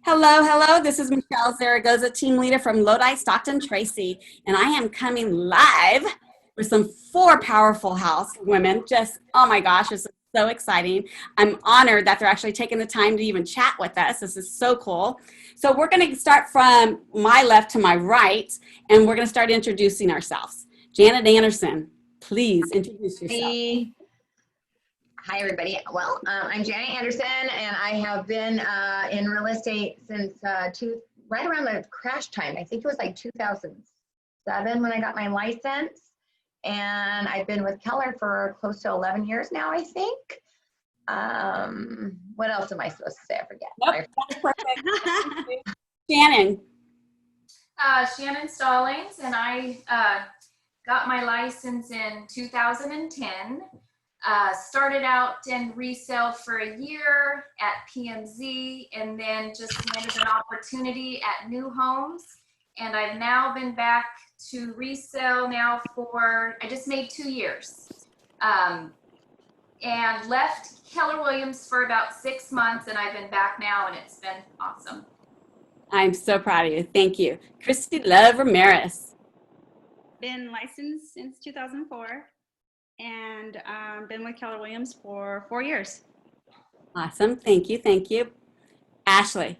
Hello, hello. This is Michele Zaragoza, team leader from Lodi, Stockton, Tracy, and I am coming live with some four powerful house women. Just, oh my gosh, this is so exciting. I'm honored that they're actually taking the time to even chat with us. This is so cool. So we're going to start from my left to my right, and we're going to start introducing ourselves. Janet Anderson, please introduce yourself. Hi, everybody. Well, I'm Janet Anderson, and I have been in real estate since right around the crash time. I think it was like 2007 when I got my license, and I've been with Keller for close to 11 years now, I think. What else am I supposed to say? I forget. Nope, that's perfect. Shannon. Shannon Stallings, and I got my license in 2010. Started out in resale for a year at PMZ, and then just landed an opportunity at New Homes. And I've now been back to resale now for, I just made 2 years. And left Keller Williams for about 6 months, and I've been back now, and it's been awesome. I'm so proud of you. Thank you. Cristy Love Ramirez. Been licensed since 2004 and been with Keller Williams for 4 years. Awesome. Thank you. Thank you. Ashlee.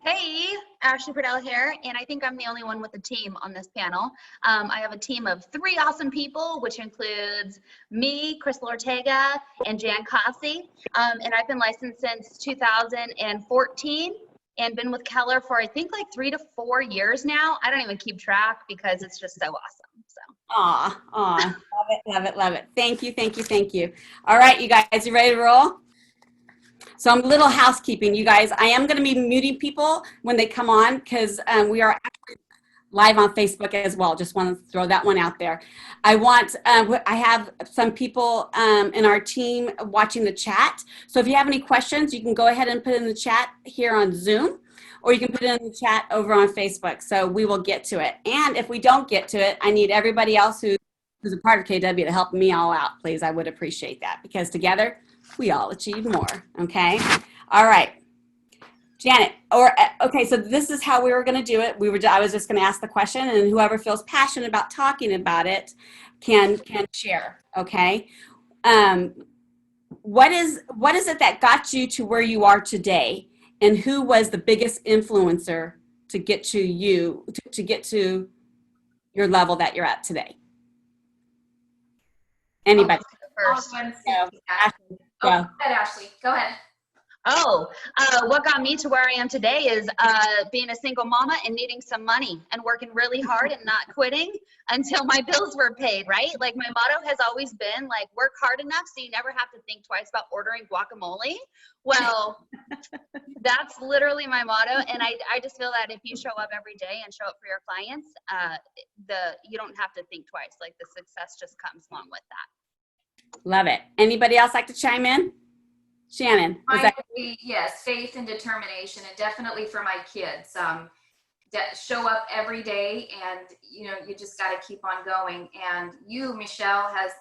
Hey, Ashlee Prudhel here, and I think I'm the only one with a team on this panel. I have a team of 3 awesome people, which includes me, Crystal Ortega, and Jan Cossey. And I've been licensed since 2014 and been with Keller for I think like 3 to 4 years now. I don't even keep track because it's just so awesome. So. Aw, love it, love it, love it. Thank you, thank you, thank you. All right, you guys, you ready to roll? So I'm a little housekeeping, you guys. I am going to be muting people when they come on because we are actually live on Facebook as well. Just want to throw that one out there. I have some people in our team watching the chat. So if you have any questions, you can go ahead and put it in the chat here on Zoom, or you can put it in the chat over on Facebook. So we will get to it. And if we don't get to it, I need everybody else who's a part of KW to help me all out, please. I would appreciate that because together we all achieve more. Okay. All right. Janet, okay, so this is how we were going to do it. I was just going to ask the question, and whoever feels passionate about talking about it can share. Okay. What is it that got you to where you are today, and who was the biggest influencer to get to you to get to your level that you're at today? Anybody? First. Go ahead, Ashlee. Go ahead. What got me to where I am today is being a single mama and needing some money and working really hard and not quitting until my bills were paid, right? Like my motto has always been like, work hard enough so you never have to think twice about ordering guacamole. Well, that's literally my motto. And I just feel that if you show up every day and show up for your clients, you don't have to think twice. Like the success just comes along with that. Love it. Anybody else like to chime in? Shannon. Yes, faith and determination, and definitely for my kids. Show up every day, and you just got to keep on going. And you, Michele, has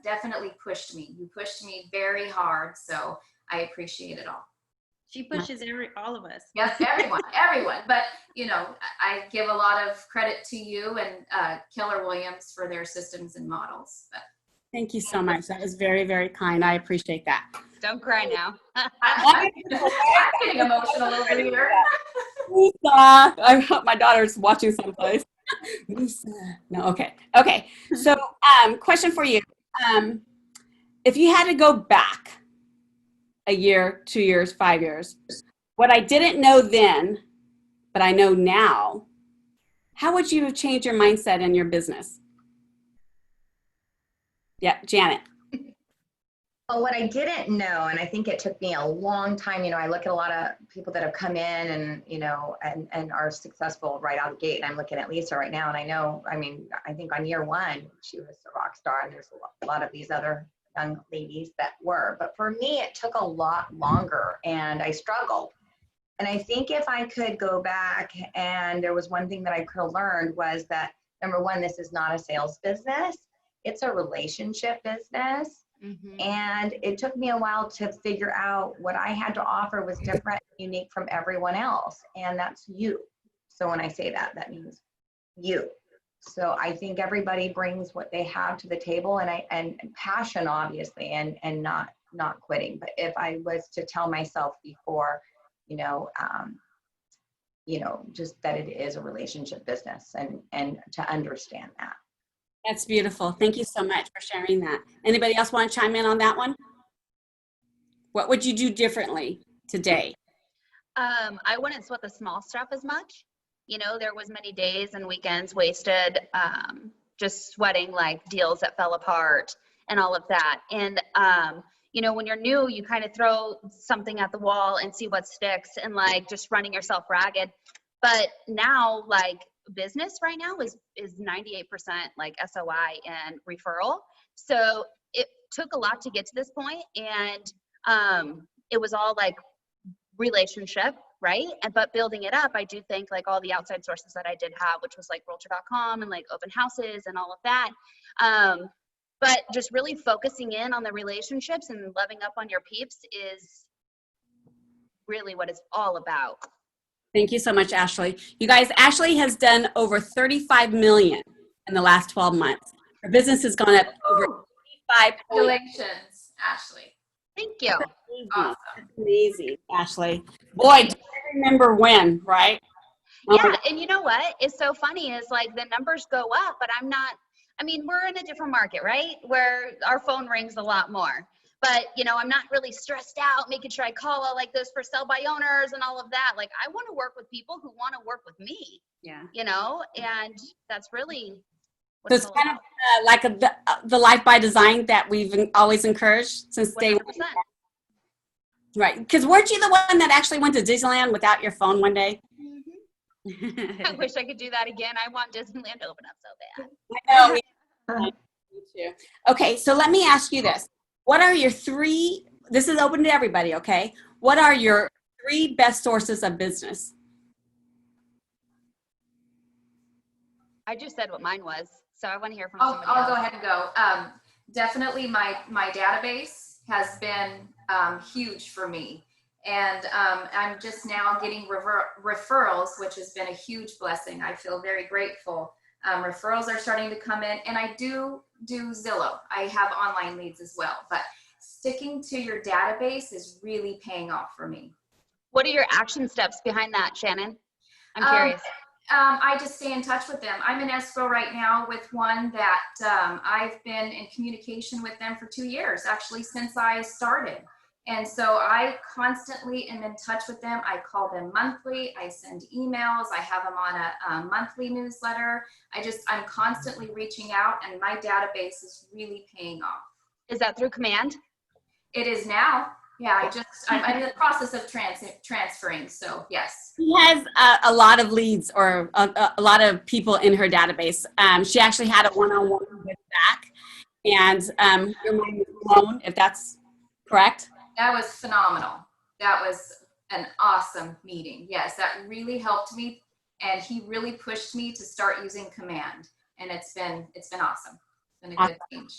definitely pushed me. You pushed me very hard, so I appreciate it all. She pushes all of us. Yes, everyone. But I give a lot of credit to you and Keller Williams for their systems and models. But thank you so much. That was very, very kind. I appreciate that. Don't cry now. I'm getting emotional over here. I hope my daughter's watching someplace. No, okay. Okay. So, question for you. If you had to go back a year, 2 years, 5 years, what I didn't know then, but I know now, how would you have changed your mindset in your business? Yeah, Janet. Well, what I didn't know, and I think it took me a long time, I look at a lot of people that have come in and, and are successful right out of the gate. And I'm looking at Lisa right now, and I think on year 1, she was a rock star, and there's a lot of these other young ladies that were. But for me, it took a lot longer, and I struggled. And I think if I could go back, and there was one thing that I could have learned was that, number one, this is not a sales business. It's a relationship business. Mhm. And it took me a while to figure out what I had to offer was different, unique from everyone else. And that's you. So when I say that, that means you. So I think everybody brings what they have to the table, and passion, obviously, and not quitting. But if I was to tell myself before, you know, just that it is a relationship business, and to understand that. That's beautiful. Thank you so much for sharing that. Anybody else want to chime in on that one? What would you do differently today? I wouldn't sweat the small stuff as much. You know, there was many days and weekends wasted just sweating like deals that fell apart and all of that. And you know, when you're new, you kind of throw something at the wall and see what sticks, and like just running yourself ragged. But now, like, business right now is 98% like SOI and referral. So it took a lot to get to this point, and it was all like relationship, right? But building it up, I do think like all the outside sources that I did have, which was like realtor.com and like open houses and all of that. But just really focusing in on the relationships and loving up on your peeps is really what it's all about. Thank you so much, Ashlee. You guys, Ashlee has done over 35 million in the last 12 months. Her business has gone up over 35 million. Congratulations, Ashlee. Thank you. Awesome. Amazing, Ashlee. Boy, do I remember when, right? Oh my Yeah, God. and you know what is so funny is like the numbers go up, but I mean, we're in a different market, right? Where our phone rings a lot more. But, you know, I'm not really stressed out making sure I call all like those for sell by owners and all of that. Like, I want to work with people who want to work with me, Yeah. you know, and that's really So what it's it's all kind of about. like the life by design that we've always encouraged since day 100%. one. Right. Because weren't you the one that actually went to Disneyland without your phone one day? I wish I could do that again. I want Disneyland to open up so bad. I know. Me too. Okay, so let me ask you this. What are your three, this is open to everybody, okay? What are your three best sources of business? I just said what mine was, so I want to hear from I'll somebody else. go ahead and go. Definitely my database has been huge for me. And I'm just now getting referrals, which has been a huge blessing. I feel very grateful. Referrals are starting to come in, and I do Zillow. I have online leads as well, but sticking to your database is really paying off for me. What are your action steps behind that, Shannon? I'm curious. I just stay in touch with them. I'm in escrow right now with one that I've been in communication with them for 2 years, actually, since I started. And so I constantly am in touch with them. I call them monthly. I send emails. I have them on a monthly newsletter. I'm constantly reaching out, and my database is really paying off. Is that through Command? It is now. Yeah, I'm in the process of transferring. So yes. She has a lot of leads or a lot of people in her database. She actually had a one-on-one with Zach, and your mind was blown, if that's correct. That was phenomenal. That was an awesome meeting. Yes, that really helped me, and he really pushed me to start using Command, and it's been awesome. It's been a good change.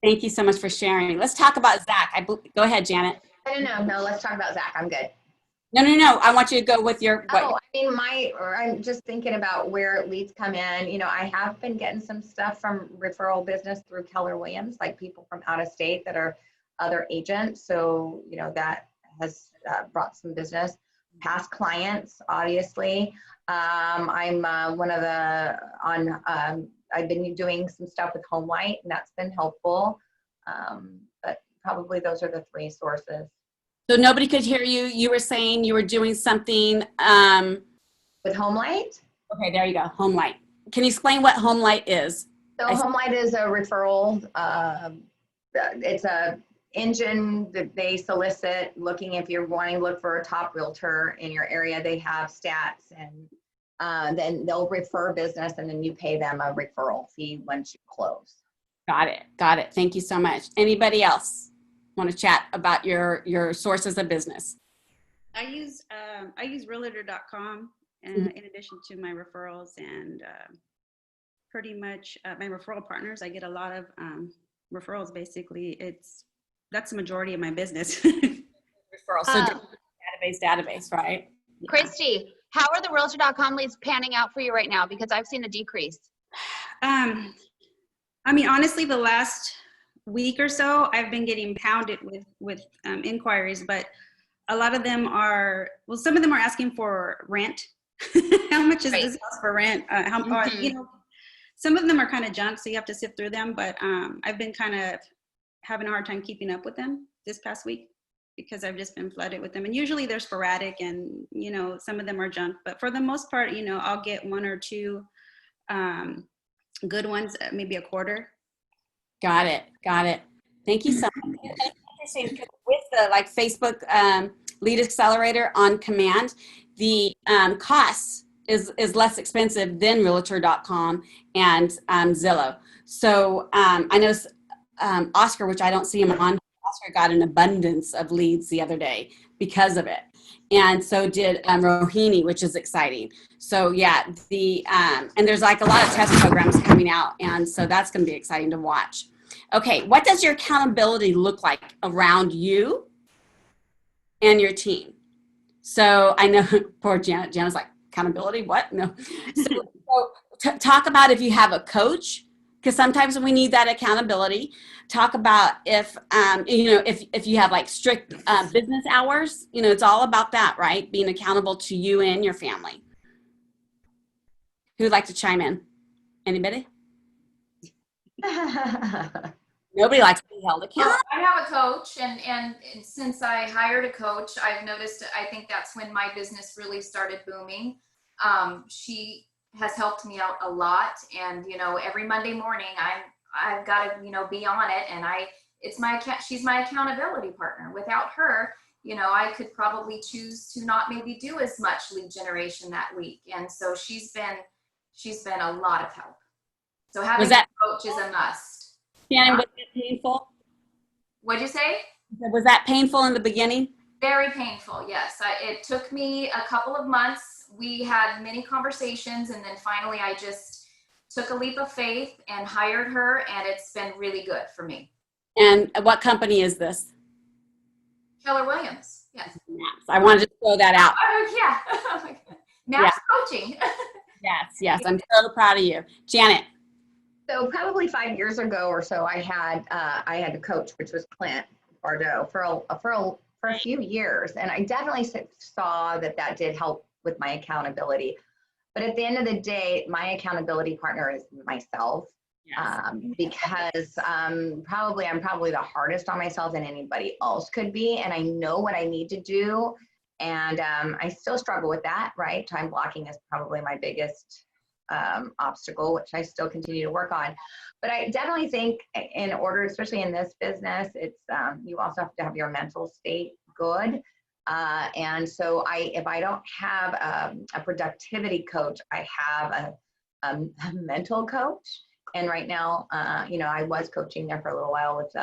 Thank you so much for sharing. Let's talk about Zach. Go ahead, Janet. No, let's talk about Zach. I'm good. No. I want you to go with your. Oh, I mean, I'm just thinking about where leads come in. You know, I have been getting some stuff from referral business through Keller Williams, like people from out of state that are other agents. So, you know, that has brought some business. Past clients, obviously. I'm one of the I've been doing some stuff with HomeLight, and that's been helpful. But probably those are the three sources. So nobody could hear you. You were saying you were doing something. With HomeLight? Okay, there you go. HomeLight. Can you explain what HomeLight is? So HomeLight is a referral. It's a engine that they solicit, looking if you're wanting to look for a top realtor in your area. They have stats, and then they'll refer business, and then you pay them a referral fee once you close. Got it. Thank you so much. Anybody else want to chat about your sources of business? I use realtor.com in addition to my referrals, and pretty much my referral partners. I get a lot of referrals, basically. That's the majority of my business. Referrals. So Um, database, right? Cristy, how are the Realtor.com leads panning out for you right now? Because I've seen a decrease. I mean, honestly, the last week or so, I've been getting pounded with inquiries, but a lot of them are, well, some of them are asking for rent. How much is Right. this house for rent? Mhm. Some of them are kind of junk, so you have to sift through them, but I've been kind of having a hard time keeping up with them this past week because I've just been flooded with them. And usually they're sporadic and, some of them are junk, but for the most part, I'll get one or two good ones, maybe a quarter. Got it. Thank you so much. And it's interesting 'cause with the Facebook lead accelerator on command, the cost is less expensive than Realtor.com and Zillow. So I know Oscar, which I don't see him on, Oscar got an abundance of leads the other day because of it. And so did Rohini, which is exciting. So yeah, and there's like a lot of test programs coming out. And so that's going to be exciting to watch. Okay, what does your accountability look like around you and your team? So I know poor Janet. Janet's like, accountability? What? No. So talk about if you have a coach, because sometimes we need that accountability. Talk about if you have like strict business hours. It's all about that, right? Being accountable to you and your family. Who would like to chime in? Anybody? Nobody likes to be held accountable. I have a coach, and since I hired a coach, I've noticed, I think that's when my business really started booming. She has helped me out a lot, and every Monday morning I've got to be on it, and she's my accountability partner. Without her, I could probably choose to not maybe do as much lead generation that week, and so she's been a lot of help. So having a coach is a must. Shannon, was that painful? What'd you say? Was that painful in the beginning? Very painful, yes. It took me a couple of months. We had many conversations, and then finally I just took a leap of faith and hired her, and it's been really good for me. And what company is this? Keller Williams, yes. Maps. I wanted to throw that out. Oh, yeah. Maps coaching. Yes. I'm so proud of you. Janet. So probably 5 years ago or so, I had a coach, which was Clint Bardot, for a few years, and I definitely saw that did help with my accountability. But at the end of the day, my accountability partner is myself, because I'm probably the hardest on myself than anybody else could be, and I know what I need to do, and I still struggle with that. Right, time blocking is probably my biggest obstacle, which I still continue to work on. But I definitely think in order, especially in this business, it's you also have to have your mental state good. And so if I don't have a productivity coach, I have a mental coach. And right now, I was coaching there for a little while with,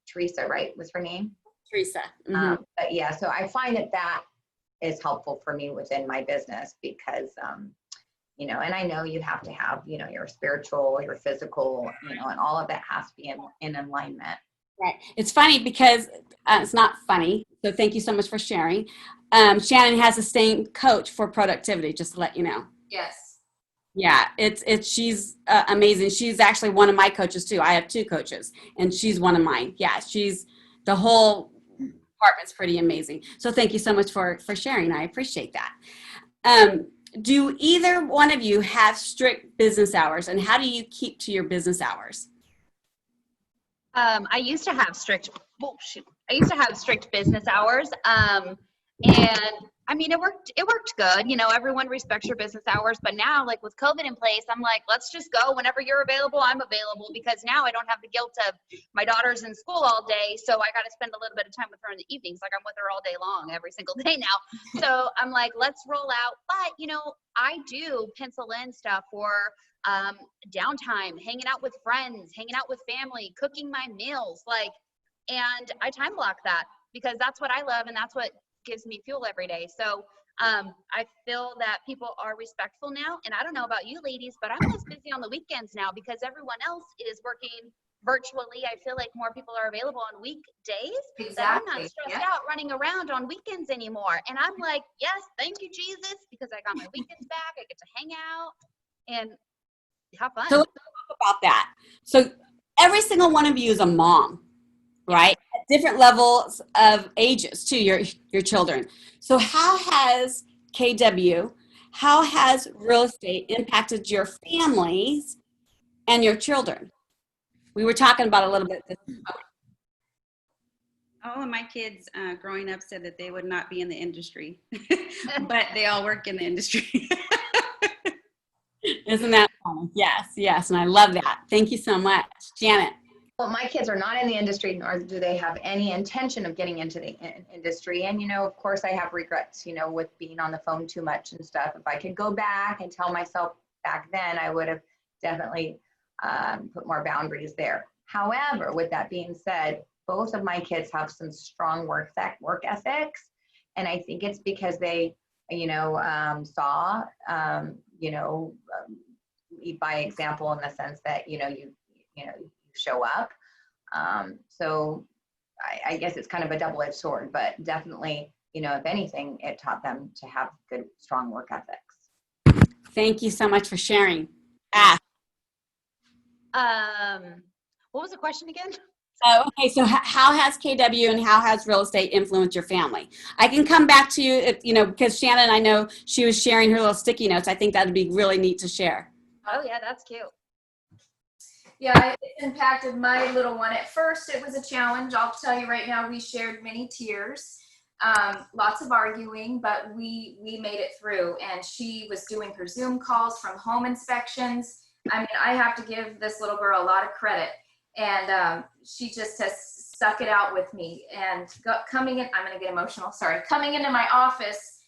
Teresa, right? Was her name? Teresa. Mm-hmm. But yeah, so I find that is helpful for me within my business because, and I know you have to have, your spiritual, your physical, and all of that has to be in alignment. Right. It's funny because it's not funny. So thank you so much for sharing. Shannon has the same coach for productivity, just to let you know. Yes. Yeah, she's amazing. She's actually one of my coaches too. I have two coaches and she's one of mine. Yeah, the whole department's pretty amazing. So thank you so much for sharing. I appreciate that. Do either one of you have strict business hours, and how do you keep to your business hours? I used to have strict business hours. And I mean, it worked good. Everyone respects your business hours, but now like with COVID in place, I'm like, let's just go whenever you're available. I'm available because now I don't have the guilt of my daughter's in school all day. So I got to spend a little bit of time with her in the evenings. Like I'm with her all day long, every single day now. So I'm like, let's roll out. But I do pencil in stuff for downtime, hanging out with friends, hanging out with family, cooking my meals, and I time block that because that's what I love and that's what gives me fuel every day. So I feel that people are respectful now, and I don't know about you ladies, but I'm less busy on the weekends now because everyone else is working virtually. I feel like more people are available on weekdays. Exactly. That I'm not stressed Yeah. out running around on weekends anymore. And I'm like, yes, thank you, Jesus, because I got my weekends back. I get to hang out and have fun. So let's talk about that. So every single one of you is a mom, right? At different levels of ages to your children. So how has KW, how has real estate impacted your families and your children? We were talking about a little bit. All of my kids growing up said that they would not be in the industry, but they all work in the industry. Isn't that fun? Yes, yes. And I love that. Thank you so much. Janet. Well, my kids are not in the industry, nor do they have any intention of getting into the industry. And, of course, I have regrets, with being on the phone too much and stuff. If I could go back and tell myself back then, I would have definitely put more boundaries there. However, with that being said, both of my kids have some strong work ethics. And I think it's because they, saw, lead by example in the sense that, you show up. So I guess it's kind of a double-edged sword, but definitely, if anything, it taught them to have good, strong work ethics. Thank you so much for sharing. What was the question again? Okay, so how has KW and how has real estate influenced your family? I can come back to you if, because Shannon, I know she was sharing her little sticky notes. I think that would be really neat to share. Oh yeah, that's cute. Yeah, it impacted my little one. At first, it was a challenge. I'll tell you right now, we shared many tears, lots of arguing, but we made it through. And she was doing her Zoom calls from home inspections. I mean, I have to give this little girl a lot of credit. And she just has stuck it out with me. And coming in, I'm going to get emotional, sorry. Coming into my office,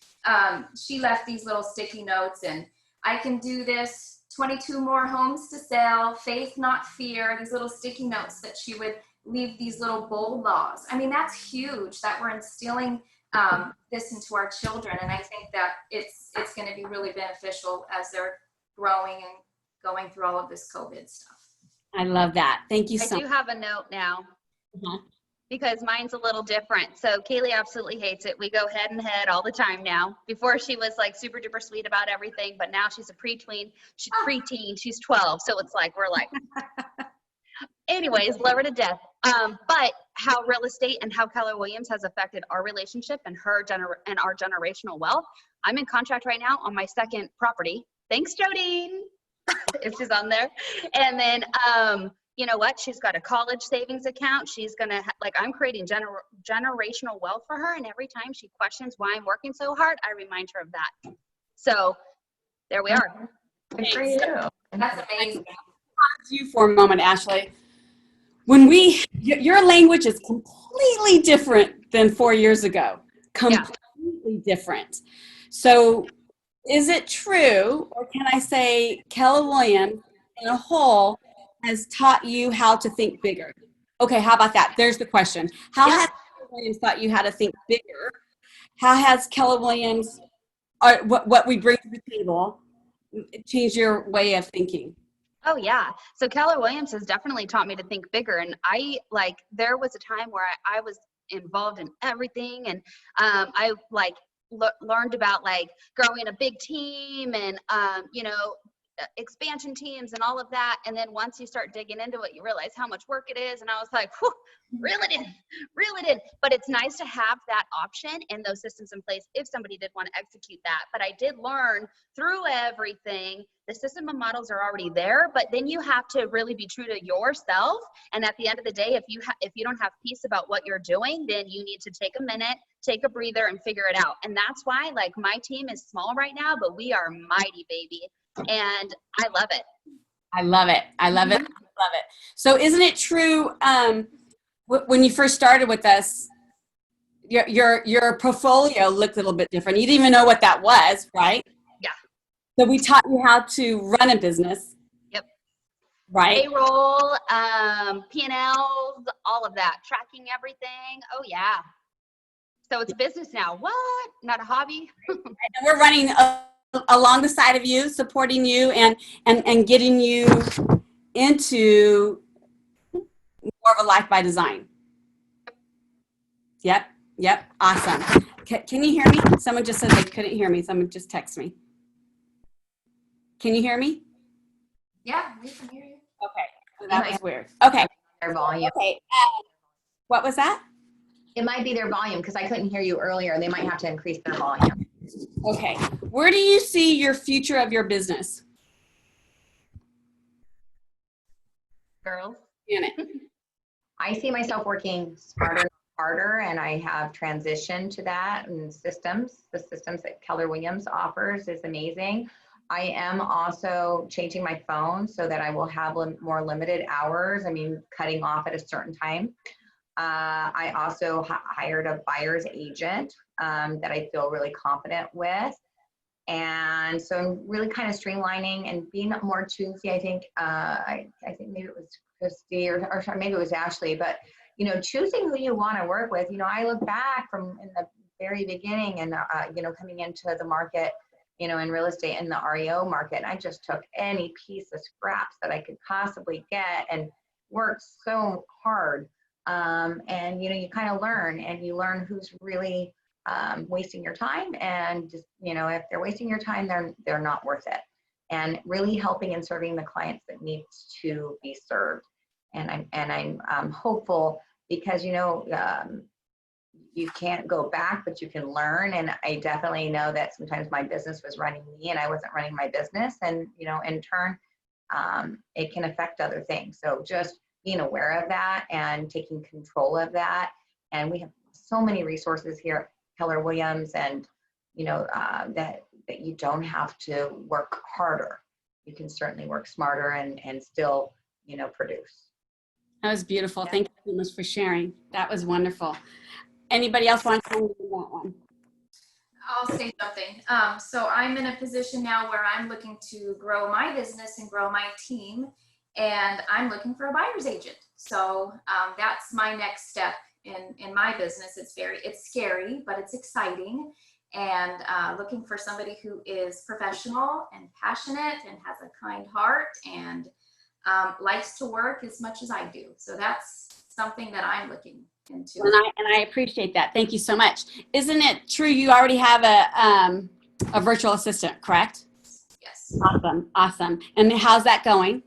she left these little sticky notes, and I can do this. 22 more homes to sell, faith, not fear, these little sticky notes that she would leave, these little bold laws. I mean, that's huge that we're instilling this into our children. And I think that it's going to be really beneficial as they're growing and going through all of this COVID stuff. I love that. Thank you so I much. do have a note now. Uh-huh. Because mine's a little different. So Kaylee absolutely hates it. We go head and head all the time now. Before she was like super duper sweet about everything, but now she's a preteen. She's 12. So it's like, we're like, anyways, love her to death. But how real estate and how Keller Williams has affected our relationship and and our generational wealth. I'm in contract right now on my second property. Thanks, Jodine, if she's on there. And then, you know what? She's got a college savings account. She's going to, I'm creating generational wealth for her. And every time she questions why I'm working so hard, I remind her of that. So there we are. Good for you. That's amazing. You for a moment, Ashlee. When your language is completely different than 4 years ago. Completely different. So is it true, or can I say Keller Williams in a whole has taught you how to think bigger? Okay, how about that? There's the question. How has Keller Williams taught you how to think bigger? How has Keller Williams, or what we bring to the table, changed your way of thinking? Oh yeah. So Keller Williams has definitely taught me to think bigger. And there was a time where I was involved in everything. And I learned about growing a big team and, expansion teams and all of that. And then once you start digging into it, you realize how much work it is. And I was like, whew, reel it in. But it's nice to have that option and those systems in place if somebody did want to execute that. But I did learn through everything, the system and models are already there, but then you have to really be true to yourself. And at the end of the day, if you don't have peace about what you're doing, then you need to take a minute, take a breather, and figure it out. And that's why my team is small right now, but we are mighty, baby. And I love it. I love it. I love it. I love it. So isn't it true, when you first started with us, your portfolio looked a little bit different. You didn't even know what that was, right? Yeah. So we taught you how to run a business. Yep. Right? Payroll, P&Ls, all of that, tracking everything. Oh yeah. So it's business now. What? Not a hobby? And we're running along the side of you, supporting you and getting you into more of a life by design. Yep. Awesome. Can you hear me? Someone just said they couldn't hear me. Someone just text me. Can you hear me? Yeah, we can hear you. Okay. So that was weird. Okay. Their volume. Okay. What was that? It might be their volume because I couldn't hear you earlier. They might have to increase their volume. Okay. Where do you see your future of your business? Girls. Janet. I see myself working smarter and harder, and I have transitioned to that. And the systems that Keller Williams offers is amazing. I am also changing my phone so that I will have more limited hours. I mean, cutting off at a certain time. I also hired a buyer's agent that I feel really confident with. And so I'm really kind of streamlining and being more choosy. I think maybe it was Cristy or maybe it was Ashlee, but you know, choosing who you want to work with. You know, I look back from in the very beginning and you know, coming into the market, you know, in real estate in the REO market, and I just took any piece of scraps that I could possibly get and worked so hard. And you know, you kind of learn, and you learn who's really wasting your time, and just, you know, if they're wasting your time, they're not worth it. And really helping and serving the clients that needs to be served. And I'm hopeful because, you know, you can't go back, but you can learn. And I definitely know that sometimes my business was running me and I wasn't running my business. And, you know, in turn, it can affect other things. So just being aware of that and taking control of that. And we have so many resources here at Keller Williams, and, you know, that you don't have to work harder. You can certainly work smarter and still, you know, produce. That was beautiful. Yeah. Thank you so much for sharing. That was wonderful. Anybody else want to comment on that one? I'll say something. So I'm in a position now where I'm looking to grow my business and grow my team, and I'm looking for a buyer's agent. So that's my next step in my business. It's scary, but it's exciting. And looking for somebody who is professional and passionate and has a kind heart and likes to work as much as I do. So that's something that I'm looking into. And I appreciate that. Thank you so much. Isn't it true you already have a virtual assistant, correct? Yes. Awesome. And how's that going?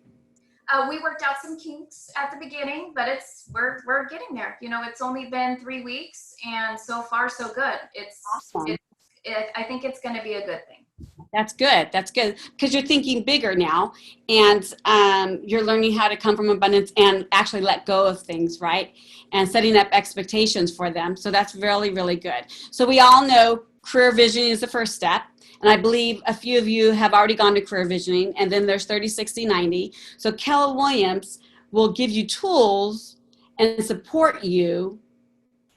We worked out some kinks at the beginning, but we're getting there. You know, it's only been 3 weeks, and so far so good. Awesome. I think it's going to be a good thing. That's good. That's good, because you're thinking bigger now, and you're learning how to come from abundance and actually let go of things, right? And setting up expectations for them. So that's really, really good. So we all know career visioning is the first step. And I believe a few of you have already gone to career visioning, and then there's 30, 60, 90. So Keller Williams will give you tools and support you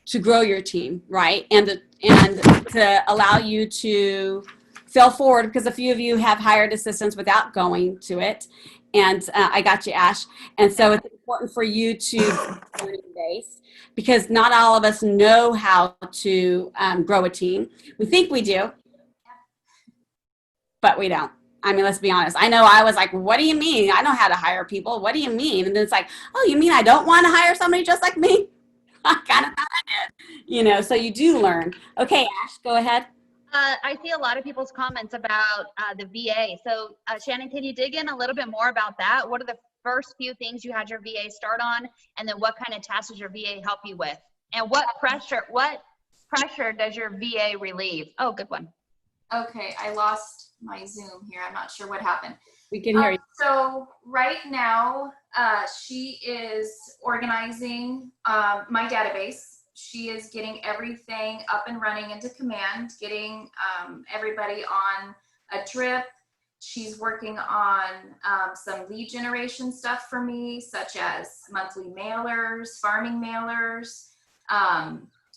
to grow your team, right? And to allow you to fail forward, because a few of you have hired assistants without going to it. And I got you, Ash. And so it's important for you to learn base, because not all of us know how to grow a team. We think we do, but we don't. I mean, let's be honest. I know I was like, what do you mean? I know how to hire people. What do you mean? And then it's like, oh, you mean I don't want to hire somebody just like me? I kind of thought I did. You know, so you do learn. Okay, Ash, go ahead. I see a lot of people's comments about the VA. So Shannon, can you dig in a little bit more about that? What are the first few things you had your VA start on? And then what kind of tasks does your VA help you with? And what pressure does your VA relieve? Oh, good one. Okay, I lost my Zoom here. I'm not sure what happened. We can hear you. So right now, she is organizing my database. She is getting everything up and running into command, getting everybody on a drip. She's working on some lead generation stuff for me, such as monthly mailers, farming mailers.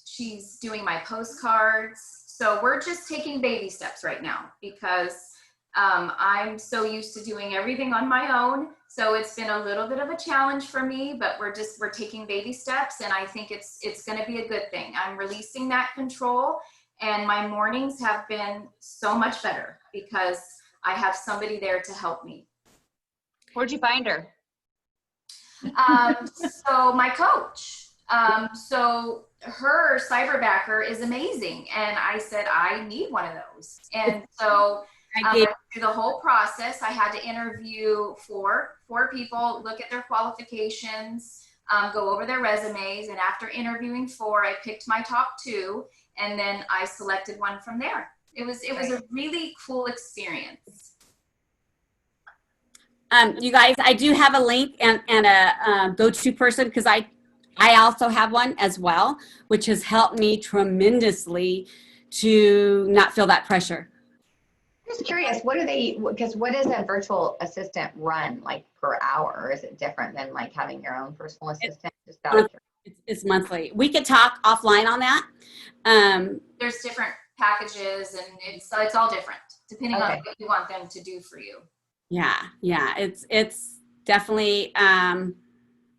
She's doing my postcards. So we're just taking baby steps right now, because I'm so used to doing everything on my own. So it's been a little bit of a challenge for me, but we're taking baby steps, and I think it's going to be a good thing. I'm releasing that control, and my mornings have been so much better because I have somebody there to help me. Where'd you find her? So my coach, so her cyberbacker is amazing. And I said, I need one of those. And so through the whole process, I had to interview four people, look at their qualifications, go over their resumes. And after interviewing four, I picked my top two, and then I selected one from there. It was a really cool experience. You guys, I do have a link and a go-to person, because I also have one as well, which has helped me tremendously to not feel that pressure. I'm just curious, because what does a virtual assistant run like per hour? Or is it different than like having your own personal assistant? It's monthly. We could talk offline on that. There's different packages, and it's all different depending on what you want them to do for you. Yeah. It's definitely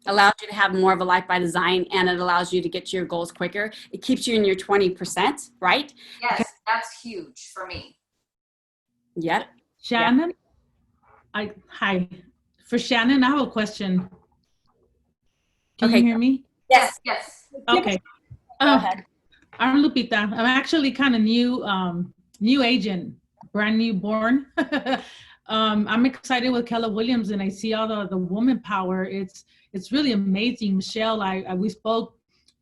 allows you to have more of a life by design, and it allows you to get to your goals quicker. It keeps you in your 20%, right? Yes, that's huge for me. Yep. Shannon, hi. For Shannon, I have a question. Can you hear me? Yes. Okay. Go ahead. I'm Lupita. I'm actually kind of new agent, brand new born. I'm excited with Keller Williams, and I see all the woman power. It's really amazing. Michelle, we spoke,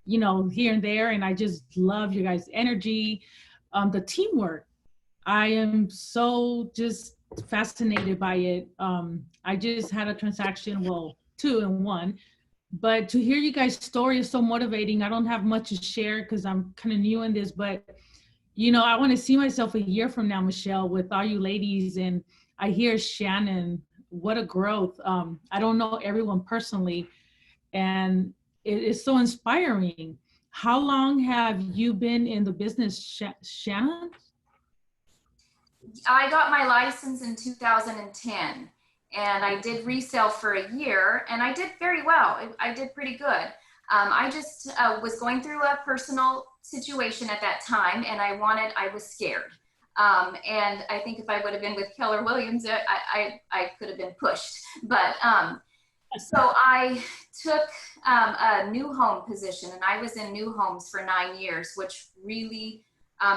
here and there, and I just love your guys' energy, the teamwork. I am so just fascinated by it. I just had a transaction, well, 2 in 1, but to hear you guys' story is so motivating. I don't have much to share because I'm kind of new in this, but I want to see myself a year from now, Michelle, with all you ladies. And I hear Shannon, what a growth. I don't know everyone personally, and it is so inspiring. How long have you been in the business, Shannon? I got my license in 2010, and I did resale for a year, and I did very well. I did pretty good. I just was going through a personal situation at that time, and I was scared. And I think if I would have been with Keller Williams, I could have been pushed. But so I took a new home position, and I was in new homes for 9 years, which really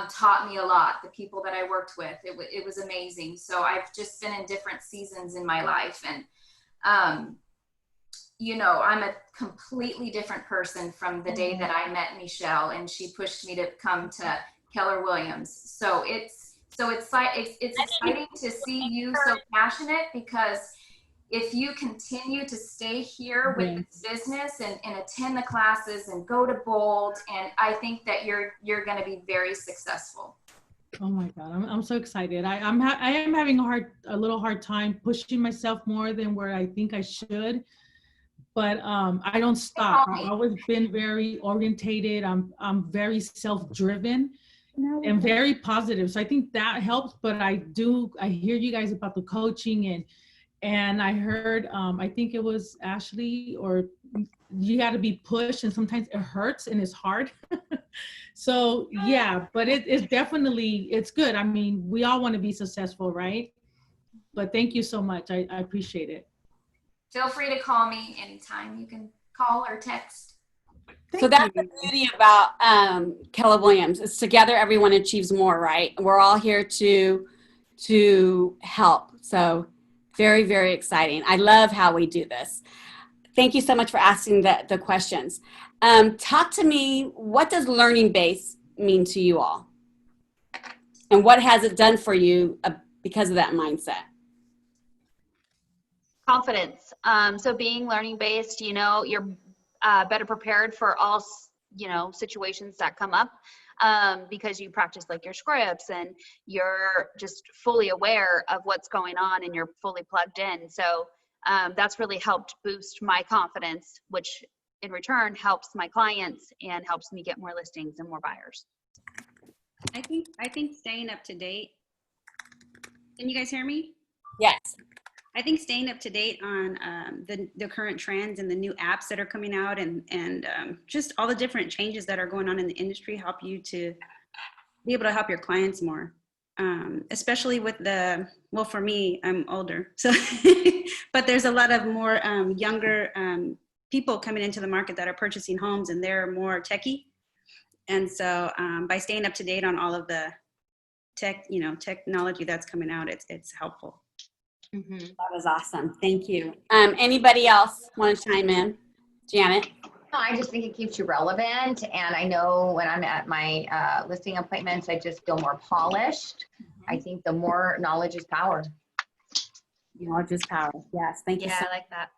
taught me a lot. The people that I worked with, it was amazing. So I've just been in different seasons in my life, and I'm a completely different person from the day that I met Michele, and she pushed me to come to Keller Williams. So it's exciting to see you so passionate, because if you continue to stay here with this business and attend the classes and go to Bold, and I think that you're going to be very successful. Oh my God, I'm so excited. I am having a little hard time pushing myself more than where I think I should, but I don't stop. I've always been very orientated. I'm very self-driven and very positive. So I think that helps. But I hear you guys about the coaching, and I heard, I think it was Ashlee, or you got to be pushed, and sometimes it hurts and it's hard. So yeah, but it's definitely, it's good. I mean, we all want to be successful, right? But thank you so much. I appreciate it. Feel free to call me anytime. You can call or text. So that's the beauty about Keller Williams. It's together, everyone achieves more, right? We're all here to help. So very, very exciting. I love how we do this. Thank you so much for asking the questions. Talk to me, what does learning base mean to you all? And what has it done for you because of that mindset? Confidence. So being learning based, you're better prepared for all, situations that come up, because you practice like your scripts, and you're just fully aware of what's going on, and you're fully plugged in. So that's really helped boost my confidence, which in return helps my clients and helps me get more listings and more buyers. I think staying up to date. Can you guys hear me? Yes. I think staying up to date on the current trends and the new apps that are coming out, and just all the different changes that are going on in the industry help you to be able to help your clients more. especially with well, for me, I'm older, so, but there's a lot of more younger people coming into the market that are purchasing homes, and they're more techie. And so by staying up to date on all of the technology that's coming out, it's helpful. Mm-hmm. That was awesome. Thank you. Anybody else want to chime in? Janet? No, I just think it keeps you relevant. And I know when I'm at my listing appointments, I just feel more polished. I think the more knowledge is power. Knowledge is power. Yes. Thank you. Yeah, So I like that.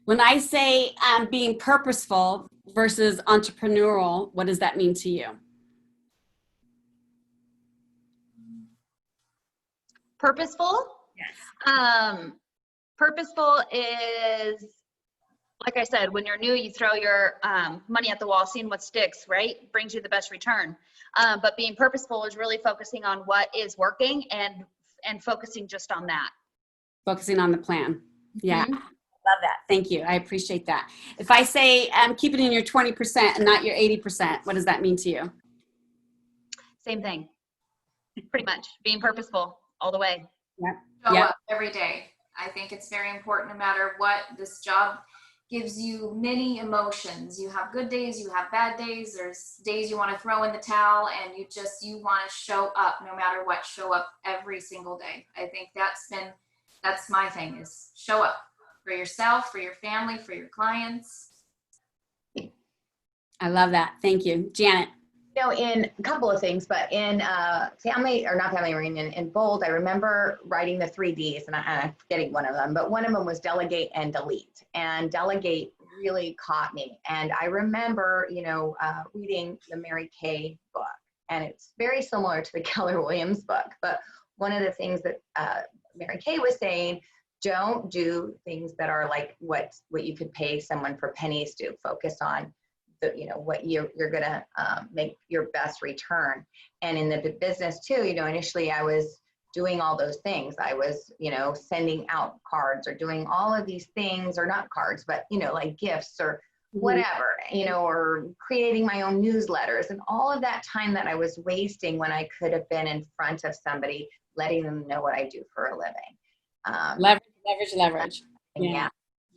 when I say being purposeful versus entrepreneurial, what does that mean to you? Purposeful? Yes. Purposeful is, like I said, when you're new, you throw your money at the wall, seeing what sticks, right? Brings you the best return. But being purposeful is really focusing on what is working and focusing just on that. Focusing on the plan. Yeah. Mhm. Love that. Thank you. I appreciate that. If I say keep it in your 20% and not your 80%, what does that mean to you? Same thing. Pretty much. Being purposeful all the way. Yep. Show Yep. up every day. I think it's very important no matter what. This job gives you many emotions. You have good days, you have bad days. There's days you want to throw in the towel, and you want to show up no matter what. Show up every single day. I think that's my thing, is show up for yourself, for your family, for your clients. I love that. Thank you. Janet? In a couple of things, but in family reunion in Bold, I remember writing the 3Ds, and I'm forgetting one of them, but one of them was delegate and delete. And delegate really caught me. And I remember, reading the Mary Kay book, and it's very similar to the Keller Williams book. But one of the things that Mary Kay was saying, don't do things that are like what you could pay someone for pennies to. Focus on what you're gonna make your best return. And in the business too, initially I was doing all those things. I was, sending out cards or doing all of these things, or not cards, but like gifts or whatever, or creating my own newsletters, and all of that time that I was wasting when I could have been in front of somebody, letting them know what I do for a living. Leverage. Yeah.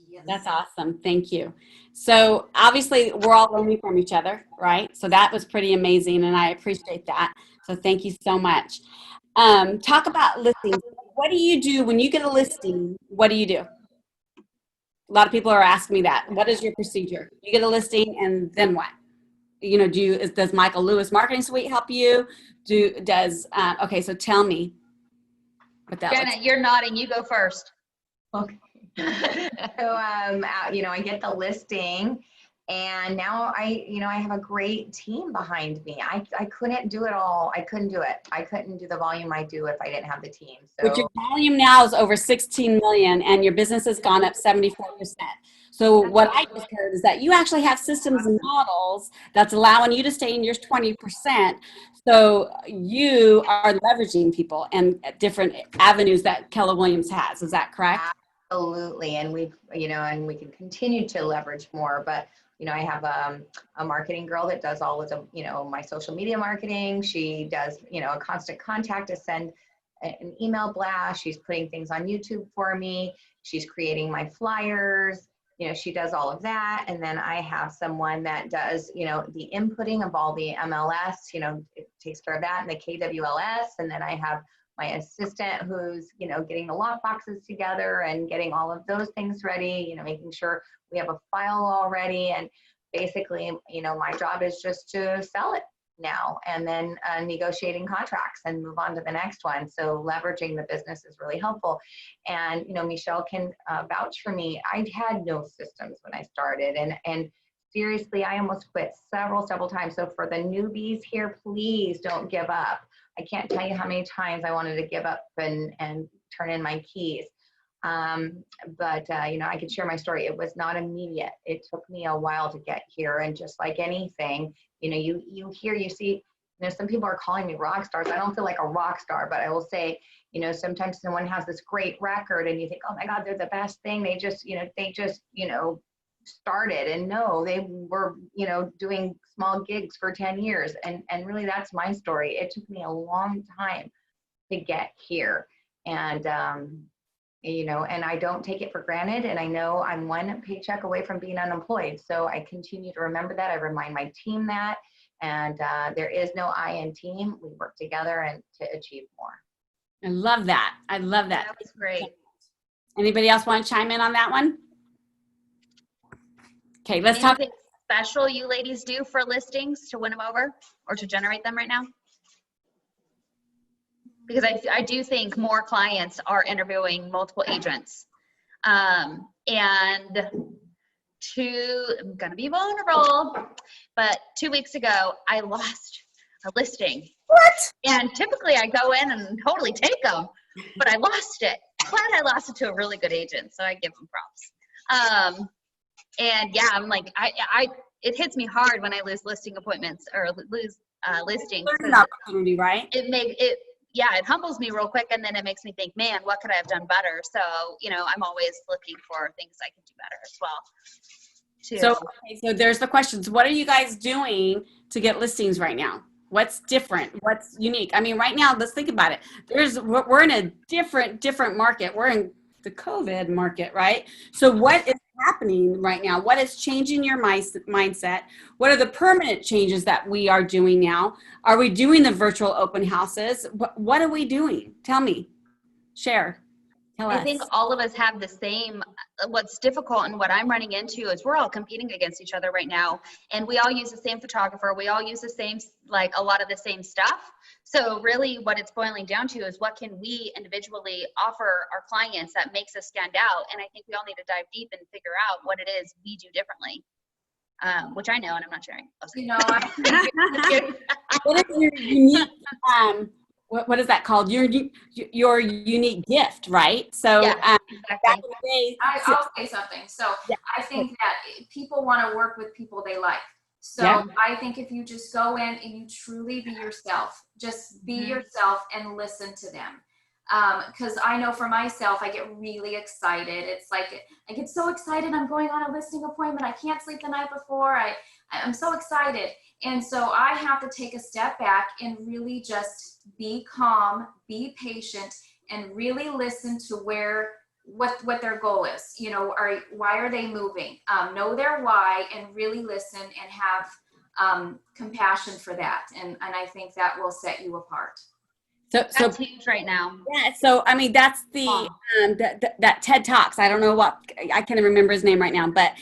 Yes. That's awesome. Thank you. So obviously we're all learning from each other, right? So that was pretty amazing, and I appreciate that. So thank you so much. Talk about listings. What do you do when you get a listing? What do you do? A lot of people are asking me that. What is your procedure? You get a listing, and then what? Does Michael Lewis Marketing Suite help you? Okay, so tell me what that looks like. Janet, you're nodding. You go first. Okay. So, I get the listing, and now I have a great team behind me. I couldn't do it all. I couldn't do it. I couldn't do the volume I do if I didn't have the team. So, but your volume now is over 16 million, and your business has gone up 74%. So what I just heard is that you actually have systems and models that's allowing you to stay in your 20%. So you are leveraging people and different avenues that Keller Williams has. Is that correct? Absolutely. And we can continue to leverage more, but I have a marketing girl that does all of the, my social media marketing. She does, a constant contact to send an email blast. She's putting things on YouTube for me. She's creating my flyers. She does all of that. And then I have someone that does, the inputting of all the MLS, it takes care of that, and the KWLS. And then I have my assistant who's, getting the lock boxes together and getting all of those things ready, making sure we have a file all ready. And basically, my job is just to sell it now, and then negotiating contracts and move on to the next one. So leveraging the business is really helpful. And, Michele can vouch for me. I had no systems when I started, and seriously, I almost quit several times. So for the newbies here, please don't give up. I can't tell you how many times I wanted to give up and turn in my keys. But I could share my story. It was not immediate. It took me a while to get here. And just like anything, you see, some people are calling me rock stars. I don't feel like a rock star, but I will say, sometimes someone has this great record and you think, oh my God, they're the best thing. They just started, and no, they were, doing small gigs for 10 years. And really that's my story. It took me a long time to get here. And, you know, and I don't take it for granted. And I know I'm one paycheck away from being unemployed. So I continue to remember that. I remind my team that. And there is no I in team. We work together and to achieve more. I love that. I love that. That was great. Anybody else want to chime in on that one? Okay, let's talk. Anything special you ladies do for listings to win them over or to generate them right now? Because I do think more clients are interviewing multiple agents. And I'm gonna be vulnerable, but 2 weeks ago, I lost a listing. What? And typically I go in and totally take them, but I lost it. But I lost it to a really good agent, so I give them props. And yeah, I'm like, it hits me hard when I lose listing appointments or lose listings. Learning opportunity, right? It humbles me real quick, and then it makes me think, man, what could I have done better? So, you know, I'm always looking for things I can do better as well. Too. So, okay, so there's the questions. What are you guys doing to get listings right now? What's different? What's unique? I mean, right now, let's think about it. We're in a different market. We're in the COVID market, right? So what is happening right now? What is changing your mindset? What are the permanent changes that we are doing now? Are we doing the virtual open houses? What are we doing? Tell me. Share. Tell us. I think all of us have the same, what's difficult and what I'm running into is we're all competing against each other right now. And we all use the same photographer. We all use the same, like a lot of the same stuff. So really what it's boiling down to is what can we individually offer our clients that makes us stand out? And I think we all need to dive deep and figure out what it is we do differently, which I know and I'm not sharing. You know, What is your unique, what is that called? Your unique gift, right? So Yeah, back exactly. in the day, I'll say something. So Yeah. I think that people want to work with people they like. So Yeah. I think if you just go in and you truly be yourself, just be yourself and listen to them. Because I know for myself, I get really excited. It's like, I get so excited. I'm going on a listing appointment. I can't sleep the night before. I'm so excited. And so I have to take a step back and really just be calm, be patient, and really listen to what their goal is. You know, why are they moving? Know their why and really listen and have compassion for that. And I think that will set you apart. so That's huge right now. yeah. So I mean, that's the that TED Talks. I don't know what, I can't remember his name right now, but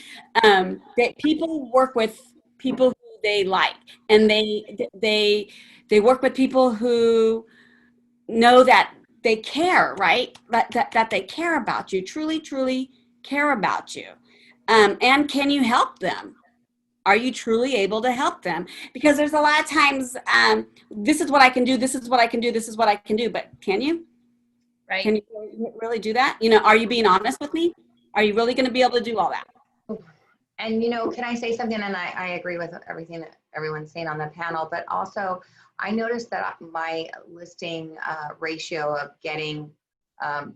that people work with people who they like, and they work with people who know that they care, right? That they care about you, truly care about you. And can you help them? Are you truly able to help them? Because there's a lot of times, this is what I can do, this is what I can do, this is what I can do, but can you? Right. Can you really do that? You know, are you being honest with me? Are you really going to be able to do all that? And, you know, can I say something? And I agree with everything that everyone's saying on the panel, but also I noticed that my listing ratio of getting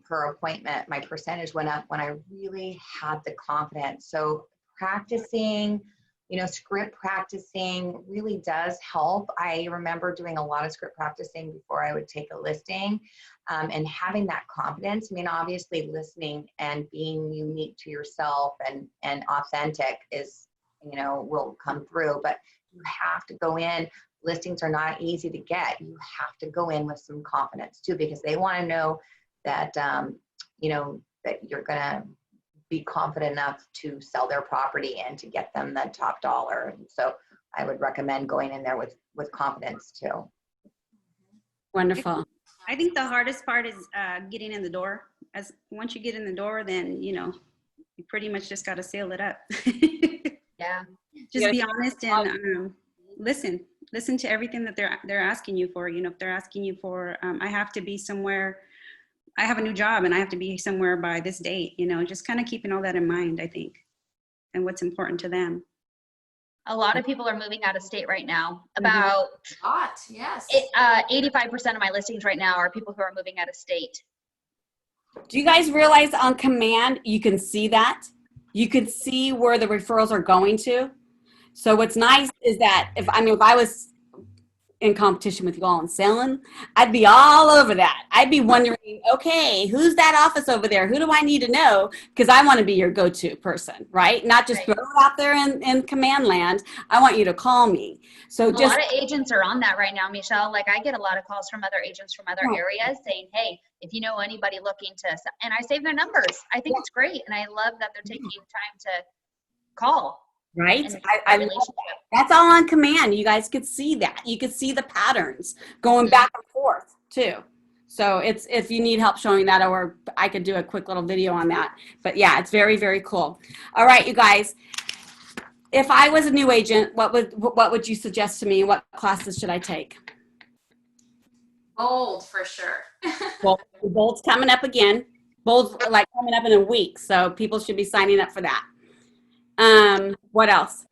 per appointment, my percentage went up when I really had the confidence. So practicing, you know, script practicing really does help. I remember doing a lot of script practicing before I would take a listing, and having that confidence. I mean, obviously listening and being unique to yourself and authentic is, you know, will come through, but you have to go in. Listings are not easy to get. You have to go in with some confidence too, because they want to know that, you know, that you're going to be confident enough to sell their property and to get them the top dollar. And so I would recommend going in there with confidence too. Wonderful. I think the hardest part is getting in the door. As once you get in the door, then, you know, you pretty much just got to seal it up. Yeah. Just be honest and listen to everything that they're asking you for. You know, if they're asking you for, I have to be somewhere, I have a new job and I have to be somewhere by this date, you know, just kind of keeping all that in mind, I think, and what's important to them. A lot of people are moving out of state right now. About Yes. 85% of my listings right now are people who are moving out of state. Do you guys realize on command, you can see that? You can see where the referrals are going to. So what's nice is that if I was in competition with you all in selling, I'd be all over that. I'd be wondering, okay, who's that office over there? Who do I need to know? Because I want to be your go-to person, right? Not just throw it out there in command land. I want you to call me. So A lot of agents are on that right now, Michelle. Like I get a lot of calls from other agents from other areas saying, hey, if you know anybody looking to, and I save their numbers. I think it's great. And I love that they're taking time to call. Right. I love that. That's all on command. You guys could see that. You could see the patterns going back and forth too. So it's, if you need help showing that, or I could do a quick little video on that. But yeah, it's very, very cool. All right, you guys. If I was a new agent, what would you suggest to me? What classes should I take? Bold for sure. Well, Bold's coming up again. Bold's like coming up in a week. So people should be signing up for that. What else?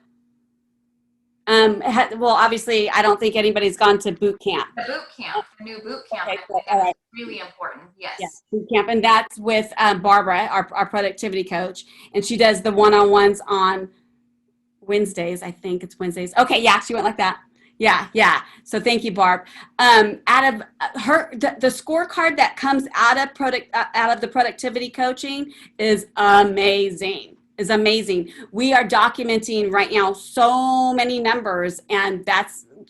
Well, obviously, I don't think anybody's gone to boot camp. The boot camp, the new boot camp, Okay, I think all right. that's really important. Yes. Yeah, boot camp, and that's with Barbara, our productivity coach, and she does the one-on-ones on Wednesdays. I think it's Wednesdays. Okay, yeah, she went like that. Yeah. So thank you, Barb. Out of the scorecard that comes out of the productivity coaching is amazing. We are documenting right now so many numbers, and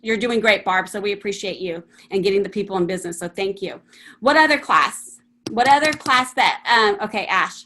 you're doing great, Barb. So we appreciate you and getting the people in business. So thank you. What other class that, okay, Ash.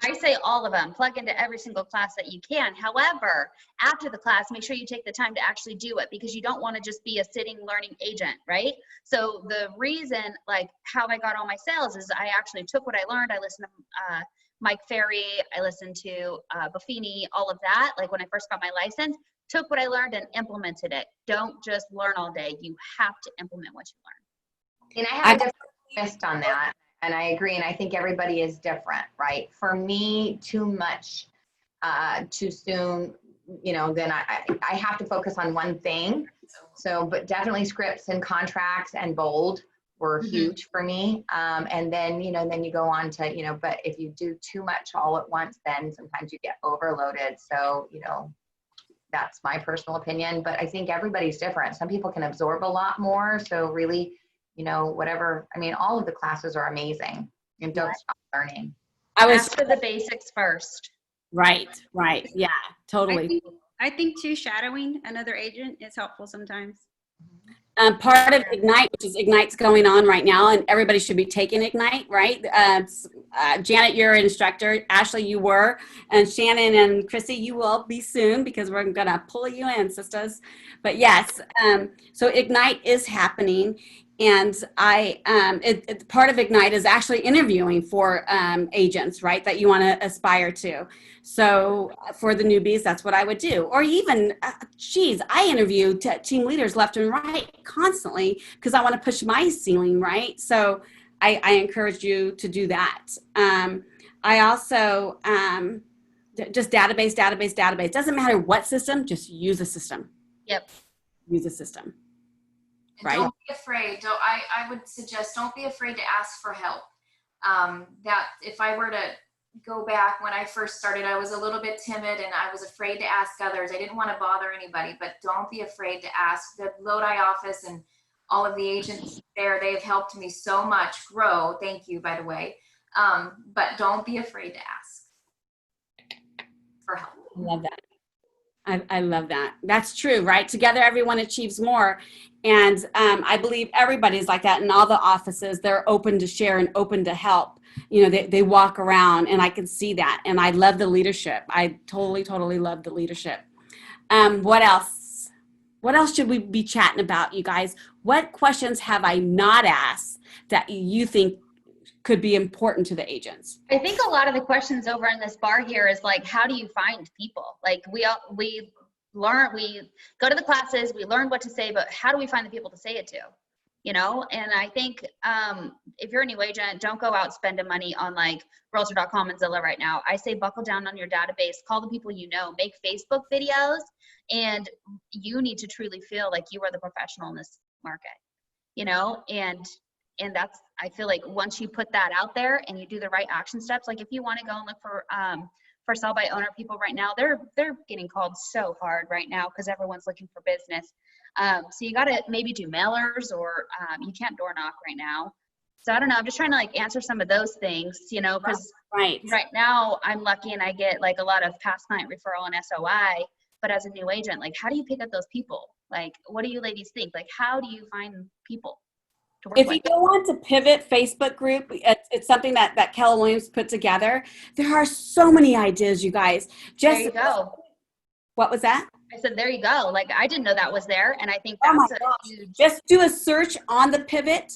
I say all of them. Plug into every single class that you can. However, after the class, make sure you take the time to actually do it, because you don't want to just be a sitting learning agent, right? So the reason, like how I got all my sales, is I actually took what I learned. I listened to Mike Ferry, I listened to Buffini, all of that. Like when I first got my license, took what I learned and implemented it. Don't just learn all day. You have to implement what you learn. And I have a different twist on that. And I agree. And I think everybody is different, right? For me, too much too soon, then I have to focus on one thing. So, but definitely scripts and contracts and bold were huge for me. And then, then you go on to, but if you do too much all at once, then sometimes you get overloaded. So, that's my personal opinion, but I think everybody's different. Some people can absorb a lot more. So really, whatever, all of the classes are amazing, and don't stop learning. After the basics first. Right. Yeah, totally. I think too, shadowing another agent is helpful sometimes. Part of Ignite, which is Ignite's going on right now, and everybody should be taking Ignite, right? Janet, you're an instructor. Ashlee, you were. And Shannon and Cristy, you will be soon, because we're going to pull you in, sisters. But yes, so Ignite is happening. And part of Ignite is actually interviewing for agents, right, that you want to aspire to. So for the newbies, that's what I would do. Or even, I interview team leaders left and right constantly, because I want to push my ceiling, right? So I encourage you to do that. I also, just database. Doesn't matter what system, just use a system. Yep. Use a system. And right? don't be afraid. I would suggest, don't be afraid to ask for help. That if I were to go back when I first started, I was a little bit timid and I was afraid to ask others. I didn't want to bother anybody, but don't be afraid to ask. The Lodi office and all of the agents there, they've helped me so much grow. Thank you, by the way. But don't be afraid to ask for help. I love that. I love that. That's true, right? Together, everyone achieves more. And I believe everybody's like that in all the offices. They're open to share and open to help. They walk around, and I can see that. And I love the leadership. I totally love the leadership. What else? What else should we be chatting about, you guys? What questions have I not asked that you think could be important to the agents? I think a lot of the questions over in this bar here is like, how do you find people? Like we go to the classes, we learn what to say, but how do we find the people to say it to? And I think if you're a new agent, don't go out spending money on like Realtor.com and Zillow right now. I say buckle down on your database, call the people make Facebook videos, and you need to truly feel like you are the professional in this market, and that's, I feel like once you put that out there and you do the right action steps, like if you want to go and look for sell by owner people right now, they're getting called so hard right now because everyone's looking for business. So you got to maybe do mailers, or you can't door knock right now. So I don't know. I'm just trying to like answer some of those things, you know, because Right. right now I'm lucky and I get like a lot of past client referral and SOI. But as a new agent, like, how do you pick up those people? Like, what do you ladies think? Like, how do you find people to work If with? you go on to Pivot Facebook group, it's something that Keller Williams put together. There are so many ideas, you guys. There you go. What was that? I said, there you go. Like, I didn't know that was there. And I think Oh my that's a gosh. huge. Just do a search on the Pivot.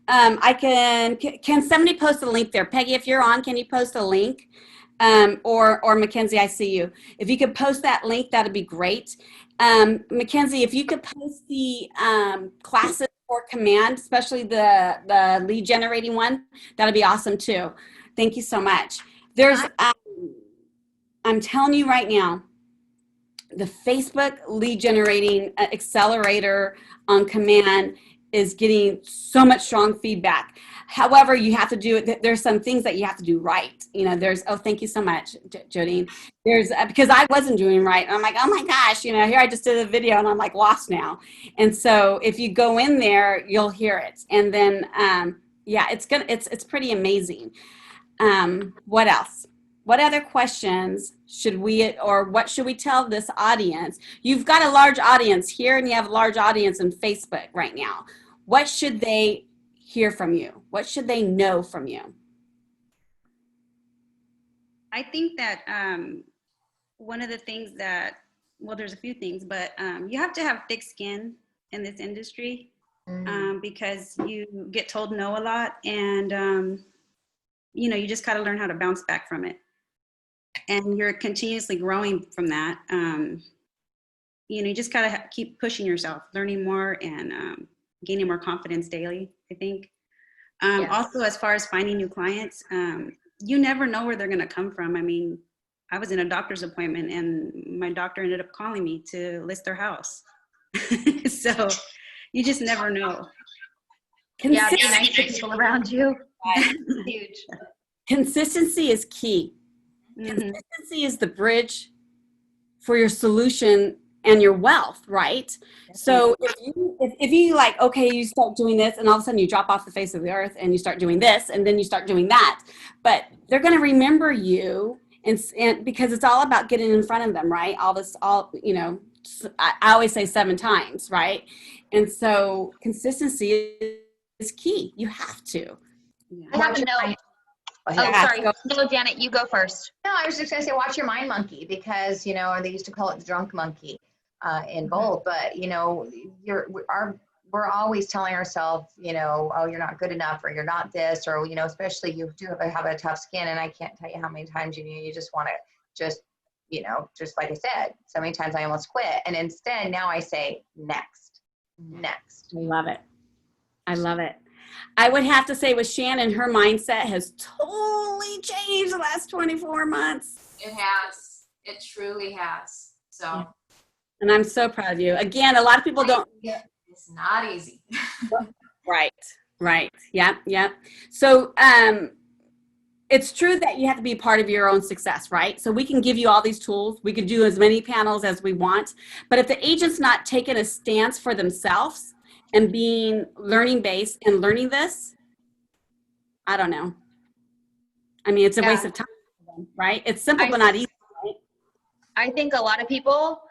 Can somebody post a link there? Peggy, if you're on, can you post a link? Or Mackenzie, I see you. If you could post that link, that'd be great. Mackenzie, if you could post the classes for command, especially the lead generating one, that'd be awesome too. Thank you so much. There's, I'm telling you right now, the Facebook lead generating accelerator on command is getting so much strong feedback. However, you have to do it. There's some things that you have to do right. You know, thank you so much, Jodine. There's, because I wasn't doing right. And I'm like, oh my gosh, you know, here I just did a video and I'm like lost now. And so if you go in there, you'll hear it. And then, yeah, it's pretty amazing. What else? What other questions should we, or what should we tell this audience? You've got a large audience here and you have a large audience in Facebook right now. What should they hear from you? What should they know from you? I think that one of the things that, well, there's a few things, but you have to have thick skin in this industry because you get told no a lot, and you know, you just got to learn how to bounce back from it. And you're continuously growing from that. You know, you just got to keep pushing yourself, learning more, and gaining more confidence daily, I think. Yes. Also, as far as finding new clients, you never know where they're going to come from. I mean, I was in a doctor's appointment and my doctor ended up calling me to list their house. So you just never know. Yeah, be nice to people around you. Huge. Consistency is key. Mm-hmm. Consistency is the bridge for your solution and your wealth, right? So if you like, okay, you start doing this and all of a sudden you drop off the face of the earth and you start doing this and then you start doing that, but they're going to remember you, and because it's all about getting in front of them, right? You know, I always say 7 times, right? And so consistency is key. You have to. I have to know. Oh, sorry. No, Janet, you go first. No, I was just going to say, watch your mind monkey, because, you know, they used to call it the drunk monkey in bold, but, you know, we're always telling ourselves, you know, oh, you're not good enough, or you're not this, or, you know, especially you do have a tough skin. And I can't tell you how many times you just want to you know, just like I said, so many times I almost quit. And instead now I say next. I love it. I love it. I would have to say with Shannon, her mindset has totally changed the last 24 months. It has. It truly has. So. And I'm so proud of you. Again, a lot of people don't. It's not easy. Right. Yeah. So it's true that you have to be part of your own success, right? So we can give you all these tools. We can do as many panels as we want. But if the agent's not taking a stance for themselves and being learning based and learning this, I don't know. I mean, it's a waste of time for them, right? It's simple but not easy, right? I think a lot of people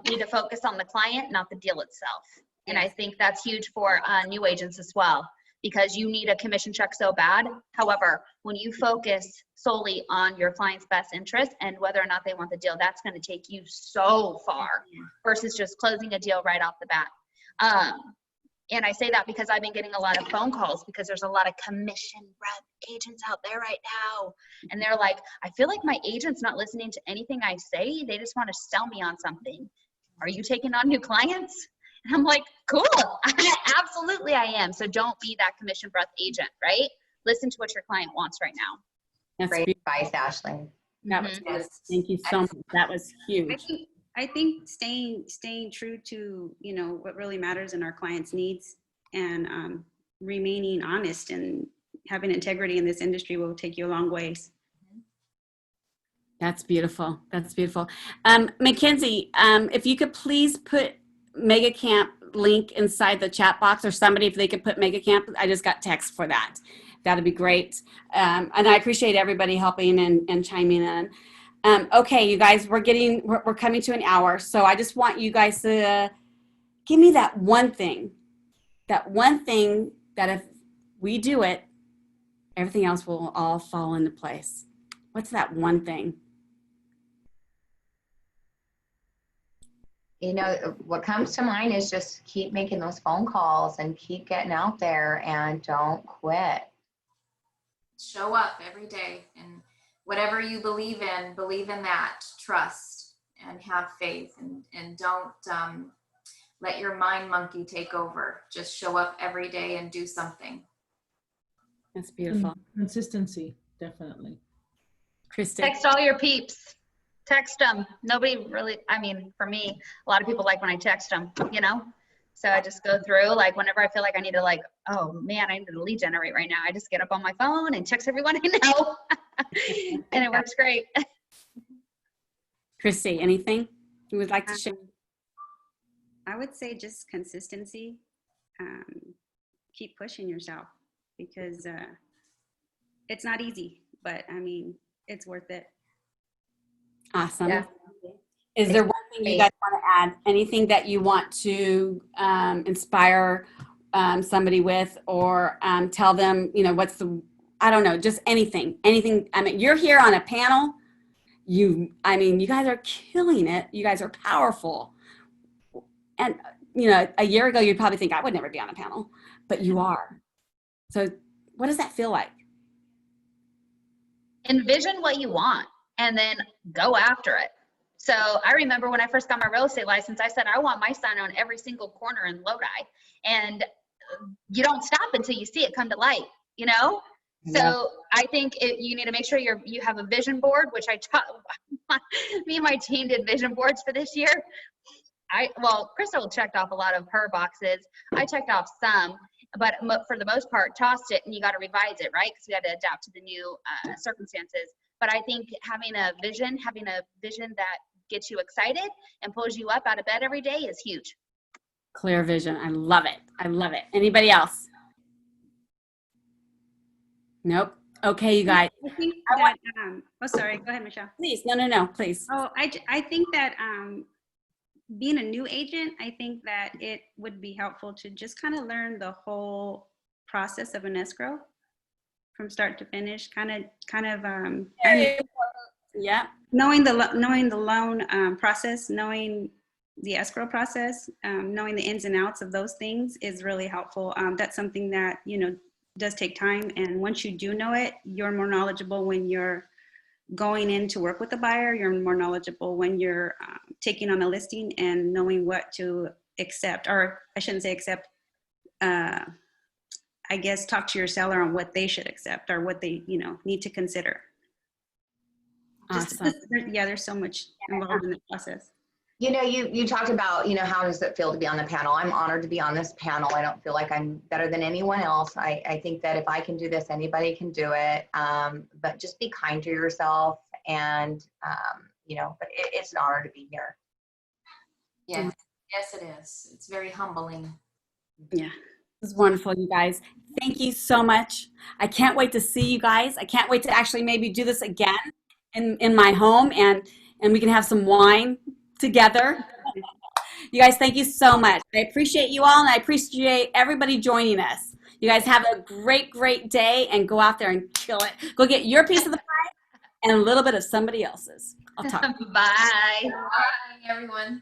need to focus on the client, not the deal itself. And I think that's huge for new agents as well, because you need a commission check so bad. However, when you focus solely on your client's best interest and whether or not they want the deal, that's going to take you so far versus just closing a deal right off the bat. And I say that because I've been getting a lot of phone calls, because there's a lot of commission rep agents out there right now. And they're like, I feel like my agent's not listening to anything I say. They just want to sell me on something. Are you taking on new clients? And I'm like, cool. Absolutely I am. So don't be that commission breath agent, right? Listen to what your client wants right now. That's Great beautiful. advice, Ashlee. That was good. Thank you so much. That was huge. I think staying true to, you know, what really matters in our clients' needs, and remaining honest and having integrity in this industry will take you a long ways. That's beautiful. That's beautiful. Mackenzie, if you could please put Mega Camp link inside the chat box, or somebody, if they could put Mega Camp. I just got text for that. That'd be great. And I appreciate everybody helping and chiming in. Okay, you guys, we're coming to an hour. So I just want you guys to give me that one thing that if we do it, everything else will all fall into place. What's that one thing? You know, what comes to mind is just keep making those phone calls and keep getting out there and don't quit. Show up every day, and whatever you believe in that. Trust and have faith, and don't let your mind monkey take over. Just show up every day and do something. That's beautiful. Consistency, definitely. Cristy. Text all your peeps. Text them. Nobody really, I mean, for me, a lot of people like when I text them, you know? So I just go through, like, whenever I feel like I need to, like, oh man, I need to lead generate right now. I just get up on my phone and text everyone I know. And it works great. Cristy, anything you would like to share? I would say just consistency. Keep pushing yourself, because it's not easy, but I mean, it's worth it. Awesome. Yeah. Is there one thing you guys want to add? Anything that you want to inspire somebody with, or tell them, you know, I don't know, just anything. I mean, you're here on a panel. You guys are killing it. You guys are powerful. And, you know, a year ago, you'd probably think I would never be on a panel, but you are. So what does that feel like? Envision what you want and then go after it. So I remember when I first got my real estate license, I said, I want my sign on every single corner in Lodi. And you don't stop until you see it come to light, you know? Yeah. So I think you need to make sure you have a vision board, which I taught, me and my team did vision boards for this year. Crystal checked off a lot of her boxes. I checked off some, but for the most part, tossed it, and you got to revise it, right? Because we had to adapt to the new circumstances. But I think having a vision that gets you excited and pulls you up out of bed every day is huge. Clear vision. I love it. I love it. Anybody else? Nope. Okay, you guys. I think that, oh, sorry. Go ahead, Michelle. Please. No, please. Oh, I think that being a new agent, I think that it would be helpful to just kind of learn the whole process of an escrow from start to finish. Yeah. Knowing the loan process, knowing the escrow process, knowing the ins and outs of those things is really helpful. That's something that, you know, does take time. And once you do know it, you're more knowledgeable when you're going in to work with the buyer. You're more knowledgeable when you're taking on a listing and knowing what to accept, or I shouldn't say accept, I guess talk to your seller on what they should accept or what they, you know, need to consider. Awesome. There's so much involved in the process. You know, you talked about, you know, how does it feel to be on the panel? I'm honored to be on this panel. I don't feel like I'm better than anyone else. I think that if I can do this, anybody can do it. But just be kind to yourself, and, you know, but it's an honor to be here. Yes, yes, it is. It's very humbling. Yeah. This is wonderful, you guys. Thank you so much. I can't wait to see you guys. I can't wait to actually maybe do this again in my home, and we can have some wine together. You guys, thank you so much. I appreciate you all, and I appreciate everybody joining us. You guys have a great, great day, and go out there and kill it. Go get your piece of the pie and a little bit of somebody else's. I'll talk. Bye. Bye, everyone.